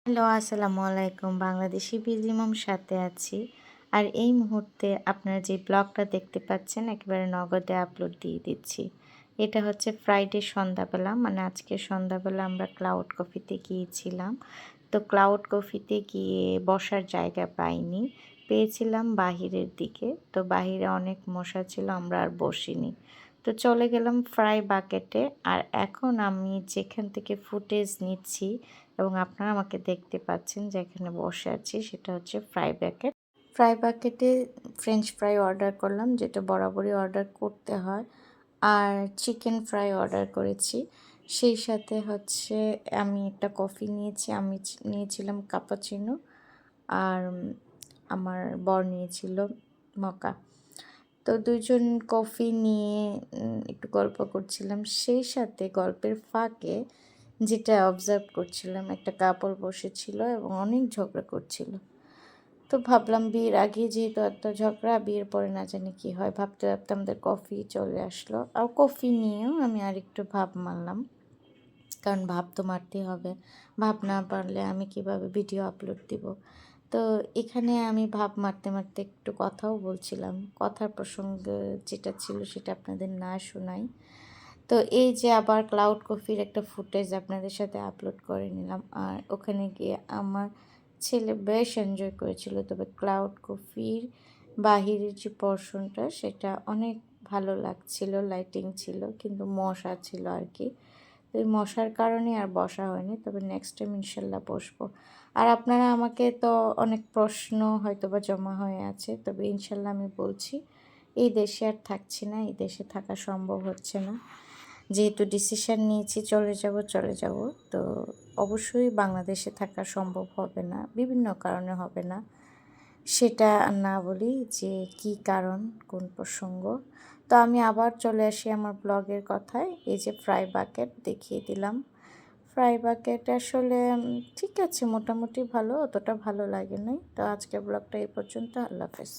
Hello, আসসালামু আলাইকুম। বাংলাদেশি বিজিমম সাথে আছি। আর এই মুহূর্তে আপনারা যে ব্লগটা দেখতে পাচ্ছেন একেবারে নগদে আপলোড দিয়ে দিচ্ছি। এটা হচ্ছে ফ্রাইডে সন্ধ্যাবেলা, মানে আজকে সন্ধ্যাবেলা আমরা ক্লাউড কফিতে গিয়েছিলাম। তো ক্লাউড কফিতে গিয়ে বসার জায়গা পাইনি, পেয়েছিলাম বাহিরের দিকে। তো বাহিরে অনেক মশা ছিল, আমরা আর বসিনি। তো চলে গেলাম ফ্রাই বাকেটে। আর এখন আমি যেখান থেকে ফুটেজ নিচ্ছি এবং আপনারা আমাকে দেখতে পাচ্ছেন যে এখানে বসে আছি, সেটা হচ্ছে ফ্রাই বাকেট। ফ্রাই বাকেটে ফ্রেঞ্চ ফ্রাই অর্ডার করলাম, যেটা বরাবরই অর্ডার করতে হয়। আর চিকেন ফ্রাই অর্ডার করেছি। সেই সাথে হচ্ছে আমি একটা কফি নিয়েছি, আমি নিয়েছিলাম কাপাচিনো। আর আমার বর নিয়েছিল মকা। তো দুইজন কফি নিয়ে একটু গল্প করছিলাম। সেই সাথে গল্পের ফাঁকে যেটা অবজার্ভ করছিলাম, একটা কাপল বসেছিল এবং অনেক ঝগড়া করছিল। তো ভাবলাম বিয়ের আগে যেহেতু এত ঝগড়া, বিয়ের পরে না জানি কী হয়। ভাবতে ভাবতে আমাদের কফি চলে আসলো। আর কফি নিয়েও আমি আরেকটু ভাব মারলাম, কারণ ভাব তো মারতেই হবে। ভাব না পারলে আমি কিভাবে ভিডিও আপলোড দিব। তো এখানে আমি ভাব মারতে মারতে একটু কথাও বলছিলাম। কথার প্রসঙ্গ যেটা ছিল সেটা আপনাদের না শোনাই। তো এই যে আবার ক্লাউড কফির একটা ফুটেজ আপনাদের সাথে আপলোড করে নিলাম। আর ওখানে গিয়ে আমার ছেলে বেশ এনজয় করেছিল। তবে ক্লাউড কফির বাহিরের যে পোর্শনটা সেটা অনেক ভালো লাগছিল, লাইটিং ছিল, কিন্তু মশা ছিল আর কি। তো এই মশার কারণে আর বসা হয়নি, তবে নেক্সট টাইম ইনশাল্লাহ বসবো। আর আপনারা আমাকে তো অনেক প্রশ্ন হয়তো বা জমা হয়ে আছে, তবে ইনশাল্লাহ আমি বলছি এই দেশে আর থাকছি না, এই দেশে থাকা সম্ভব হচ্ছে না। যেহেতু ডিসিশান নিয়েছি চলে যাব, তো অবশ্যই বাংলাদেশে থাকা সম্ভব হবে না, বিভিন্ন কারণে হবে না। সেটা না বলি যে কি কারণ, কোন প্রসঙ্গ। তো আমি আবার চলে আসি আমার ব্লগের কথায়। এই যে ফ্রাই বাকেট দেখিয়ে দিলাম। ফ্রাই বাকেট আসলে ঠিক আছে, মোটামুটি ভালো, অতটা ভালো লাগে নাই। তো আজকের ব্লগটা এই পর্যন্ত। আল্লাহ হাফেজ।